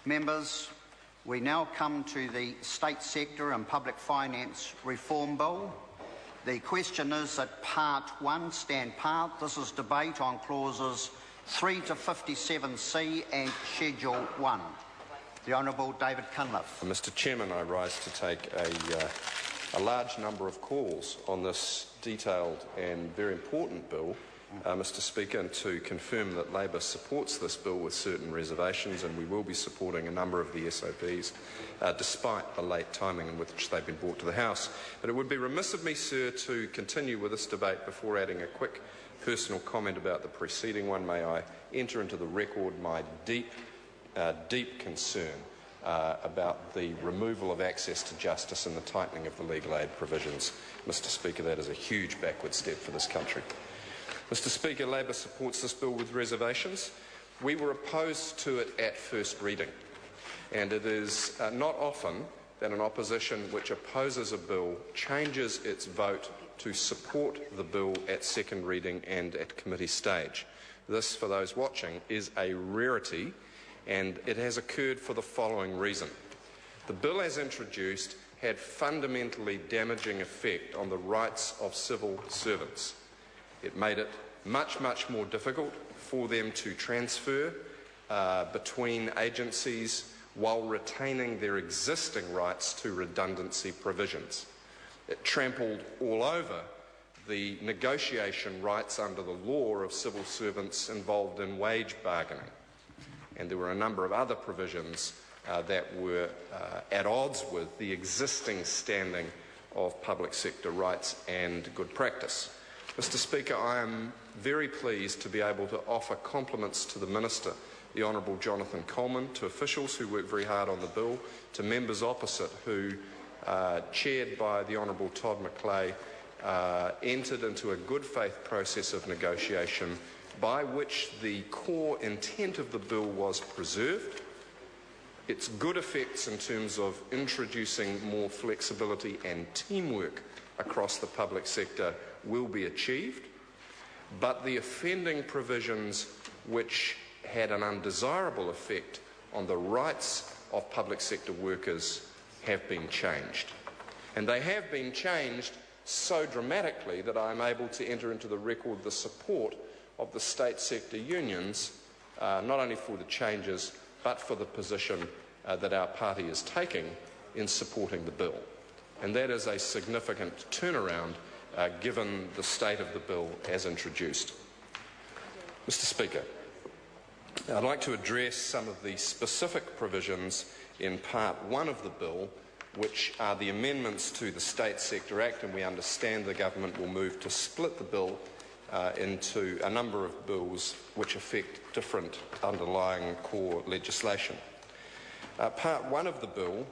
Members, we now come to the State Sector and Public Finance Reform Bill. The question is that Part 1 stand part. This is debate on clauses 3 to 57C and Schedule 1. The Honourable David Cunliffe. Mr Chairman, I rise to take a large number of calls on this detailed and very important bill, Mr Speaker, and to confirm that Labor supports this bill with certain reservations, and we will be supporting a number of the SOPs despite the late timing in which they've been brought to the House. But it would be remiss of me, sir, to continue with this debate before adding a quick personal comment about the preceding one. May I enter into the record my deep concern about the removal of access to justice and the tightening of the legal aid provisions. Mr Speaker, that is a huge backward step for this country. Mr Speaker, Labor supports this bill with reservations. We were opposed to it at first reading, and it is not often that an opposition which opposes a bill changes its vote to support the bill at second reading and at committee stage. This, for those watching, is a rarity, and it has occurred for the following reason. The bill as introduced had fundamentally damaging effect on the rights of civil servants. It made it much more difficult for them to transfer between agencies while retaining their existing rights to redundancy provisions. It trampled all over the negotiation rights under the law of civil servants involved in wage bargaining. And there were a number of other provisions that were at odds with the existing standing of public sector rights and good practice. Mr Speaker, I am very pleased to be able to offer compliments to the Minister, the Honourable Jonathan Coleman, to officials who worked very hard on the bill, to members opposite who, chaired by the Honourable Todd McClay, entered into a good faith process of negotiation by which the core intent of the bill was preserved. Its good effects in terms of introducing more flexibility and teamwork across the public sector will be achieved, but the offending provisions which had an undesirable effect on the rights of public sector workers have been changed. And they have been changed so dramatically that I am able to enter into the record the support of the state sector unions, not only for the changes but for the position that our party is taking in supporting the bill. And that is a significant turnaround given the state of the bill as introduced. Mr Speaker, I'd like to address some of the specific provisions in Part 1 of the bill, which are the amendments to the State Sector Act, and we understand the government will move to split the bill into a number of bills which affect different underlying core legislation. Part 1 of the bill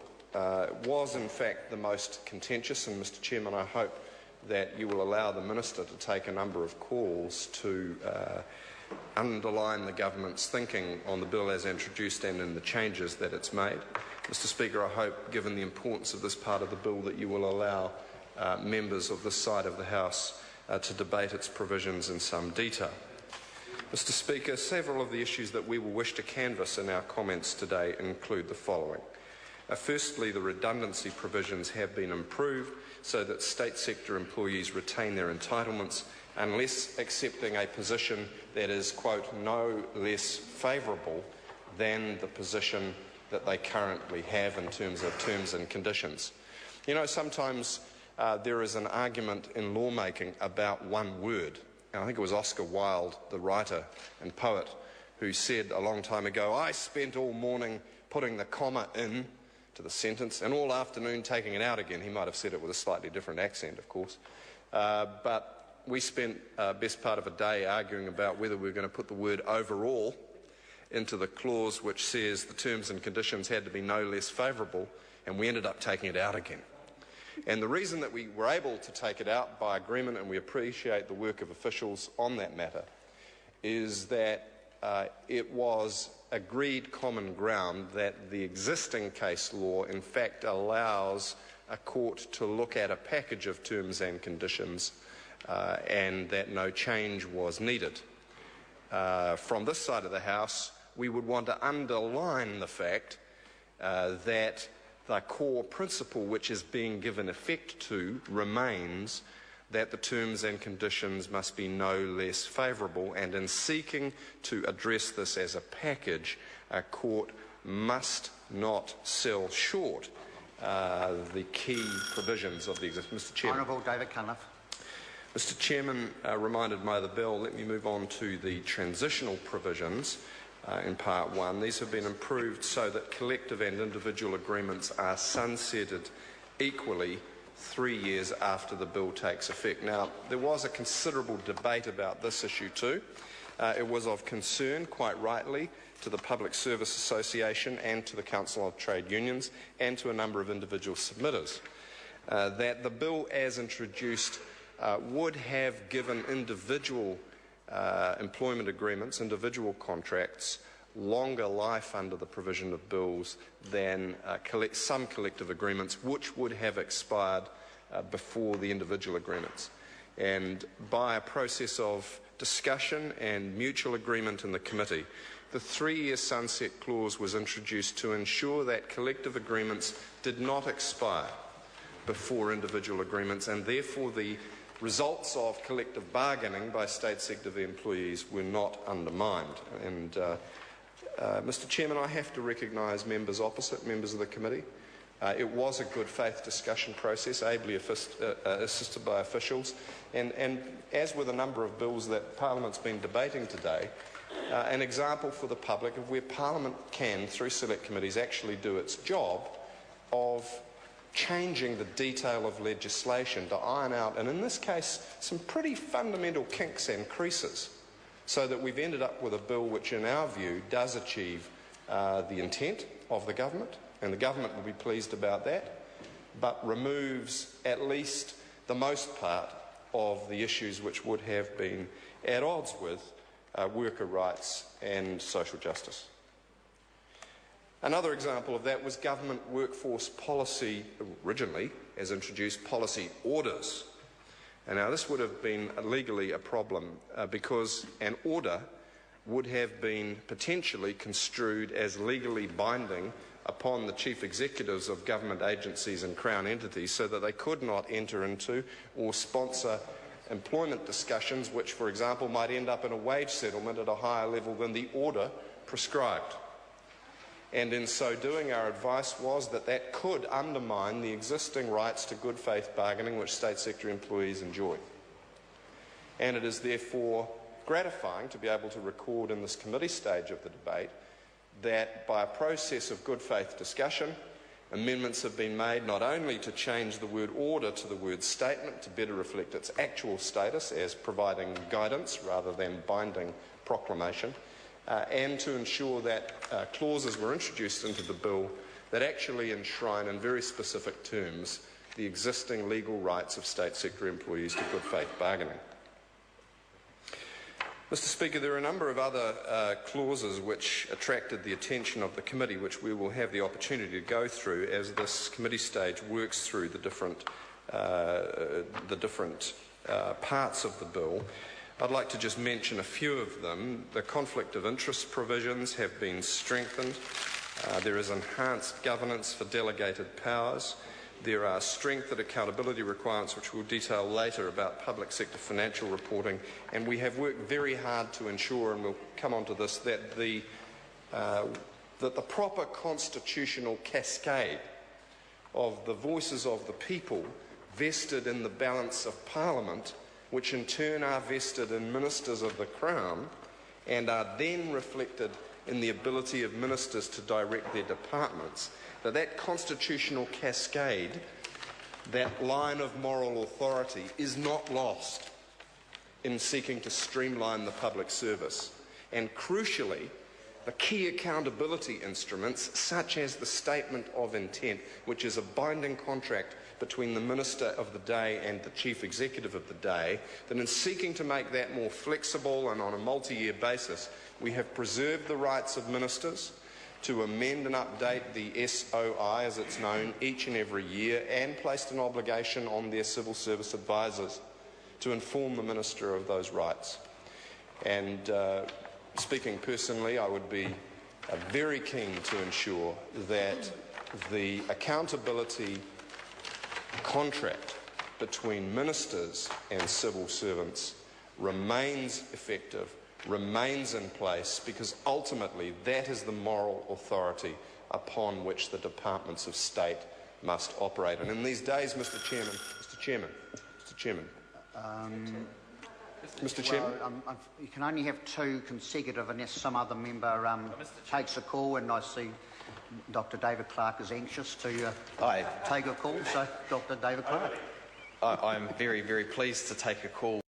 was in fact the most contentious, and Mr Chairman, I hope that you will allow the Minister to take a number of calls to underline the government's thinking on the bill as introduced and in the changes that it's made. Mr Speaker, I hope, given the importance of this part of the bill, that you will allow members of this side of the House to debate its provisions in some detail. Mr Speaker, several of the issues that we will wish to canvass in our comments today include the following. Firstly, the redundancy provisions have been improved so that state sector employees retain their entitlements unless accepting a position that is, quote, no less favourable than the position that they currently have in terms of terms and conditions. You know, sometimes there is an argument in lawmaking about one word. And I think it was Oscar Wilde, the writer and poet, who said a long time ago, I spent all morning putting the comma in to the sentence and all afternoon taking it out again. He might have said it with a slightly different accent, of course. But we spent best part of a day arguing about whether we were going to put the word overall into the clause which says the terms and conditions had to be no less favourable, and we ended up taking it out again. And the reason that we were able to take it out by agreement, and we appreciate the work of officials on that matter, is that it was agreed common ground that the existing case law in fact allows a court to look at a package of terms and conditions and that no change was needed. From this side of the House, we would want to underline the fact that the core principle which is being given effect to remains that the terms and conditions must be no less favourable, and in seeking to address this as a package, a court must not sell short the key provisions of the existing. Mr. Chairman. Honourable David Cunliffe. Mr. Chairman, reminded by the bill, let me move on to the transitional provisions in Part 1. These have been improved so that collective and individual agreements are sunsetted equally 3 years after the bill takes effect. Now, there was a considerable debate about this issue too. It was of concern, quite rightly, to the Public Service Association and to the Council of Trade Unions and to a number of individual submitters that the bill as introduced would have given individual employment agreements, individual contracts, longer life under the provision of bills than some collective agreements which would have expired before the individual agreements. And by a process of discussion and mutual agreement in the committee, the 3-year sunset clause was introduced to ensure that collective agreements did not expire before individual agreements, and therefore the results of collective bargaining by state sector employees were not undermined. And Mr. Chairman, I have to recognise members opposite, members of the committee. It was a good faith discussion process, ably assisted by officials, and as with a number of bills that Parliament's been debating today, an example for the public of where Parliament can, through select committees, actually do its job of changing the detail of legislation to iron out, and in this case, some pretty fundamental kinks and creases, so that we've ended up with a bill which, in our view, does achieve the intent of the government, and the government will be pleased about that, but removes at least the most part of the issues which would have been at odds with worker rights and social justice. Another example of that was government workforce policy, originally, as introduced, policy orders. And now this would have been legally a problem because an order would have been potentially construed as legally binding upon the chief executives of government agencies and Crown entities, so that they could not enter into or sponsor employment discussions which, for example, might end up in a wage settlement at a higher level than the order prescribed. And in so doing, our advice was that that could undermine the existing rights to good faith bargaining which state sector employees enjoy. And it is therefore gratifying to be able to record in this committee stage of the debate that by a process of good faith discussion, amendments have been made not only to change the word order to the word statement to better reflect its actual status as providing guidance rather than binding proclamation, and to ensure that clauses were introduced into the bill that actually enshrine in very specific terms the existing legal rights of state sector employees to good faith bargaining. Mr. Speaker, there are a number of other clauses which attracted the attention of the committee, which we will have the opportunity to go through as this committee stage works through the different parts of the bill. I'd like to just mention a few of them. The conflict of interest provisions have been strengthened. There is enhanced governance for delegated powers. There are strengthened accountability requirements, which we'll detail later, about public sector financial reporting. And we have worked very hard to ensure, and we'll come on to this, that the proper constitutional cascade of the voices of the people vested in the balance of Parliament, which in turn are vested in ministers of the Crown, and are then reflected in the ability of ministers to direct their departments, that constitutional cascade, that line of moral authority, is not lost in seeking to streamline the public service. And crucially, the key accountability instruments, such as the Statement of Intent, which is a binding contract between the Minister of the day and the Chief Executive of the day, that in seeking to make that more flexible and on a multi-year basis, we have preserved the rights of ministers to amend and update the SOI, as it's known, each and every year, and placed an obligation on their civil service advisors to inform the Minister of those rights. And speaking personally, I would be very keen to ensure that the accountability contract between ministers and civil servants remains effective, remains in place, because ultimately that is the moral authority upon which the departments of state must operate. And in these days, Mr. Chairman, you can only have two consecutive unless some other member takes a call, and I see Dr. David Clark is anxious to take a call. So, Dr. David Clark. I'm very, very pleased to take a call.